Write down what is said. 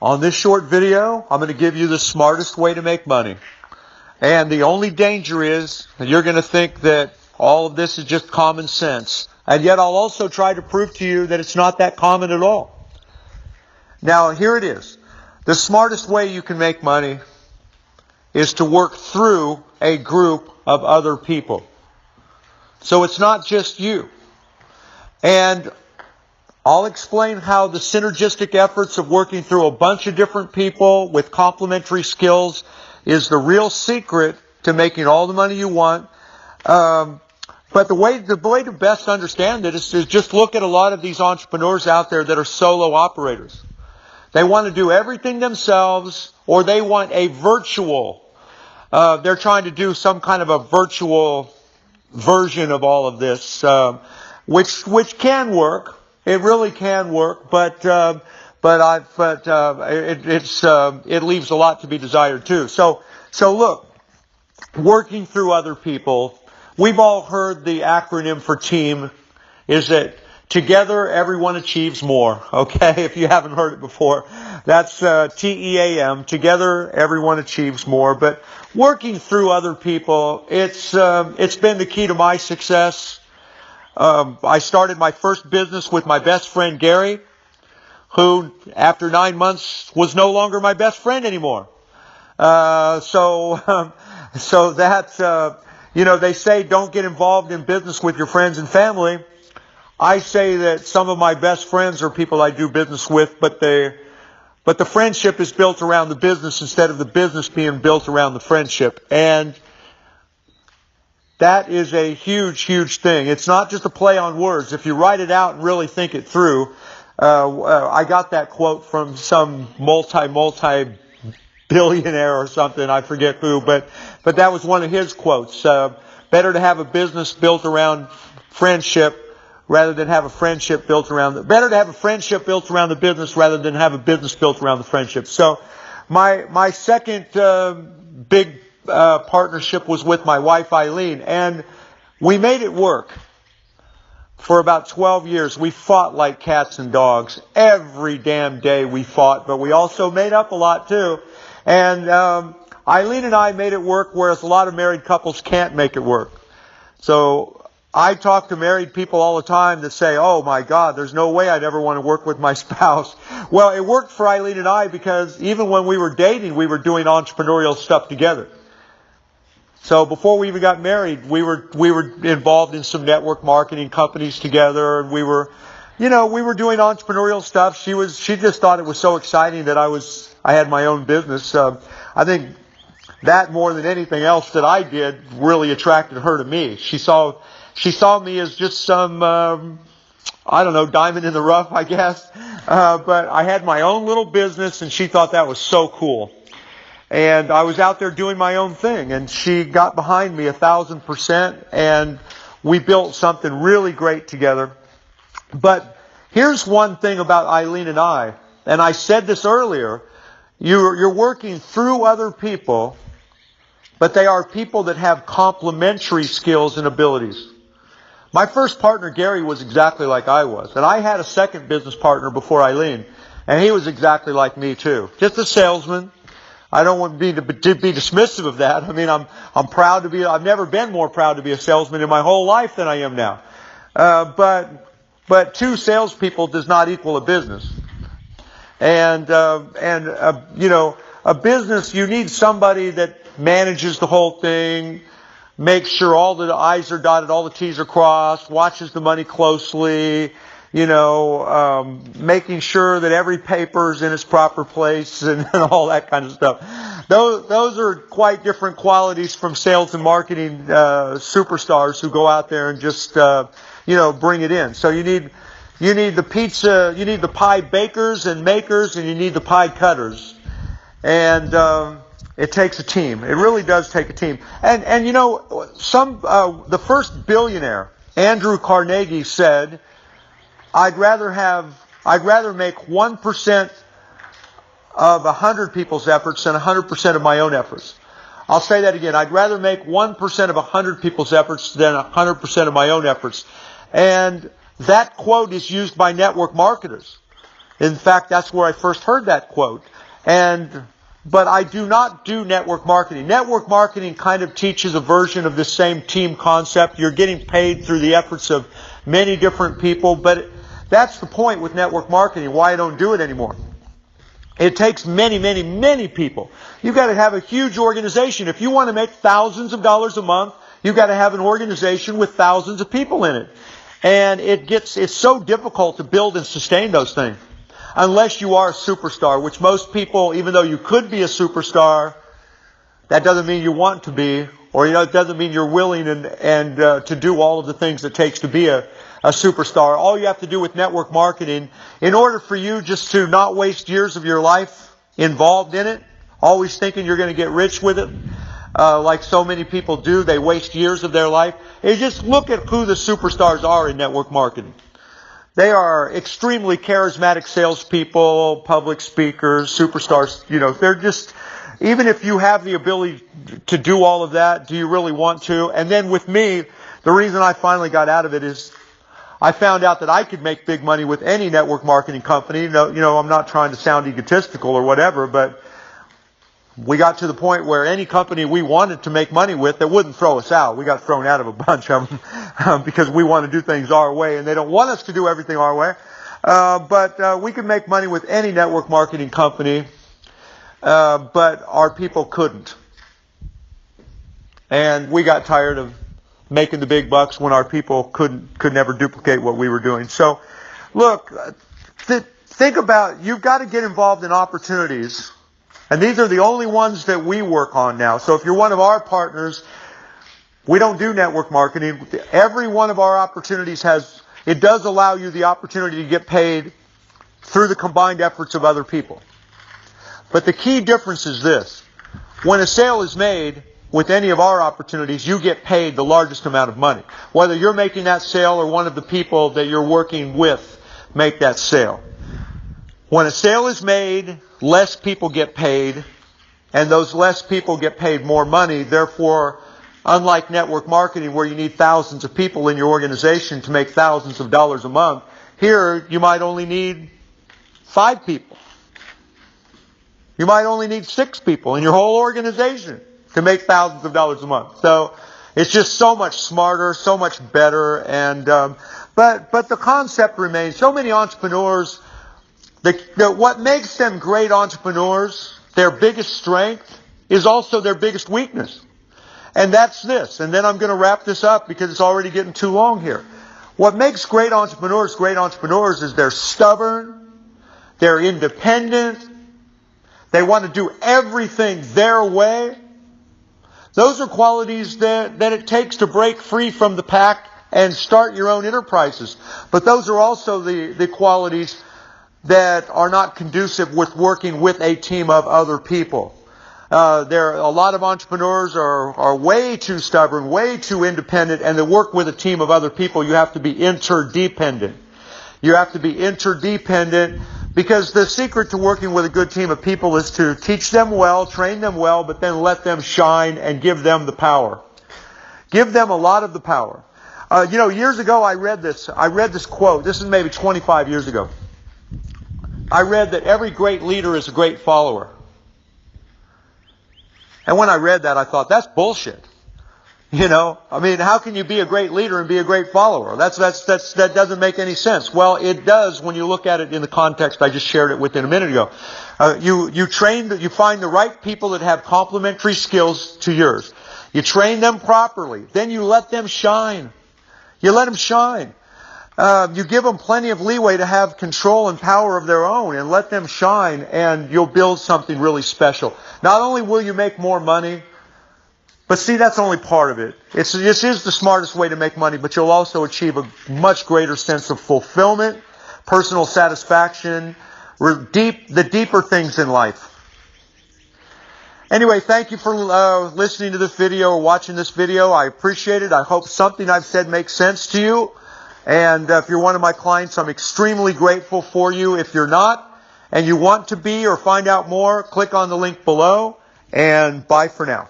On this short video, I'm going to give you the smartest way to make money. And the only danger is that you're going to think that all of this is just common sense. And yet I'll also try to prove to you that it's not that common at all. Now, here it is. The smartest way you can make money is to work through a group of other people. So it's not just you. And I'll explain how the synergistic efforts of working through a bunch of different people with complementary skills is the real secret to making all the money you want. But the way to best understand it is to just look at a lot of these entrepreneurs out there that are solo operators. They want to do everything themselves, or they want a virtual. They're trying to do some kind of a virtual version of all of this, which can work. It really can work, but it leaves a lot to be desired too. So look, working through other people. We've all heard the acronym for TEAM. Is that together everyone achieves more? Okay, if you haven't heard it before, that's TEAM. Together everyone achieves more. But working through other people, it's been the key to my success. I started my first business with my best friend Gary, who after 9 months was no longer my best friend anymore. So that, they say don't get involved in business with your friends and family. I say that some of my best friends are people I do business with, but the friendship is built around the business instead of the business being built around the friendship. And that is a huge, huge thing. It's not just a play on words. If you write it out and really think it through, I got that quote from some multi-billionaire or something. I forget who, but that was one of his quotes. Better to have a business built around friendship rather than have a friendship built around better to have a friendship built around the business rather than have a business built around the friendship. So my second big partnership was with my wife Eileen, and we made it work for about 12 years. We fought like cats and dogs. Every damn day we fought, but we also made up a lot too. And Eileen and I made it work, whereas a lot of married couples can't make it work. So I talk to married people all the time that say, oh my God, there's no way I'd ever want to work with my spouse. Well, it worked for Eileen and I because even when we were dating, we were doing entrepreneurial stuff together. So before we even got married, we were involved in some network marketing companies together, and we were doing entrepreneurial stuff. She just thought it was so exciting that I had my own business. I think that more than anything else that I did really attracted her to me. She saw me as just some, diamond in the rough, I guess. But I had my own little business, and she thought that was so cool. And I was out there doing my own thing, and she got behind me 1,000%, and we built something really great together. But here's one thing about Eileen and I said this earlier, you're working through other people, but they are people that have complementary skills and abilities. My first partner, Gary, was exactly like I was, and I had a second business partner before Eileen, and he was exactly like me too. Just a salesman. I don't want to be dismissive of that. I mean, I'm proud to be. I've never been more proud to be a salesman in my whole life than I am now. But two salespeople does not equal a business. And a business, you need somebody that manages the whole thing, makes sure all the I's are dotted, all the T's are crossed, watches the money closely. Making sure that every paper's in its proper place and all that kind of stuff. Those are quite different qualities from sales and marketing superstars who go out there and just bring it in. So you need the pizza, you need the pie bakers and makers, and you need the pie cutters. And it takes a team. It really does take a team. And the first billionaire, Andrew Carnegie, said, I'd rather make 1% of 100 people's efforts than 100% of my own efforts. I'll say that again. I'd rather make 1% of 100 people's efforts than 100% of my own efforts. And that quote is used by network marketers. In fact, that's where I first heard that quote. But I do not do network marketing. Network marketing kind of teaches a version of this same team concept. You're getting paid through the efforts of many different people, but that's the point with network marketing, why I don't do it anymore. It takes many, many, many people. You've got to have a huge organization. If you want to make thousands of dollars a month, you've got to have an organization with thousands of people in it. And it's so difficult to build and sustain those things. Unless you are a superstar, which most people, even though you could be a superstar, that doesn't mean you want to be, or it doesn't mean you're willing and to do all of the things it takes to be a superstar. All you have to do with network marketing, in order for you just to not waste years of your life involved in it, always thinking you're going to get rich with it, like so many people do, they waste years of their life, is just look at who the superstars are in network marketing. They are extremely charismatic salespeople, public speakers, superstars. They're just, even if you have the ability to do all of that, do you really want to? And then with me, the reason I finally got out of it is I found out that I could make big money with any network marketing company. I'm not trying to sound egotistical or whatever, but we got to the point where any company we wanted to make money with that wouldn't throw us out. We got thrown out of a bunch of them because we want to do things our way, and they don't want us to do everything our way. But we could make money with any network marketing company, but our people couldn't. And we got tired of making the big bucks when our people could never duplicate what we were doing. So, look, think about, you've got to get involved in opportunities. And these are the only ones that we work on now. So if you're one of our partners, we don't do network marketing. Every one of our opportunities it does allow you the opportunity to get paid through the combined efforts of other people. But the key difference is this. When a sale is made with any of our opportunities, you get paid the largest amount of money. Whether you're making that sale or one of the people that you're working with make that sale. When a sale is made, less people get paid, and those less people get paid more money. Therefore, unlike network marketing where you need thousands of people in your organization to make thousands of dollars a month, here you might only need 5 people. You might only need 6 people in your whole organization to make thousands of dollars a month. So it's just so much smarter, so much better, and but the concept remains. So many entrepreneurs, what makes them great entrepreneurs, their biggest strength, is also their biggest weakness. And that's this. And then I'm going to wrap this up because it's already getting too long here. What makes great entrepreneurs is they're stubborn, they're independent, they want to do everything their way. Those are qualities that it takes to break free from the pack and start your own enterprises. But those are also the qualities that are not conducive with working with a team of other people. A lot of entrepreneurs are way too stubborn, way too independent, and to work with a team of other people, you have to be interdependent. You have to be interdependent because the secret to working with a good team of people is to teach them well, train them well, but then let them shine and give them the power. Give them a lot of the power. Years ago I read this quote. This is maybe 25 years ago. I read that every great leader is a great follower. And when I read that, I thought, that's bullshit. How can you be a great leader and be a great follower? That doesn't make any sense. Well, it does when you look at it in the context I just shared it with a minute ago. You find the right people that have complementary skills to yours. You train them properly. Then you let them shine. You let them shine. You give them plenty of leeway to have control and power of their own and let them shine, and you'll build something really special. Not only will you make more money, but see, that's only part of it. This is the smartest way to make money, but you'll also achieve a much greater sense of fulfillment, personal satisfaction, the deeper things in life. Anyway, thank you for listening to this video or watching this video. I appreciate it. I hope something I've said makes sense to you. And if you're one of my clients, I'm extremely grateful for you. If you're not, and you want to be or find out more, click on the link below, and bye for now.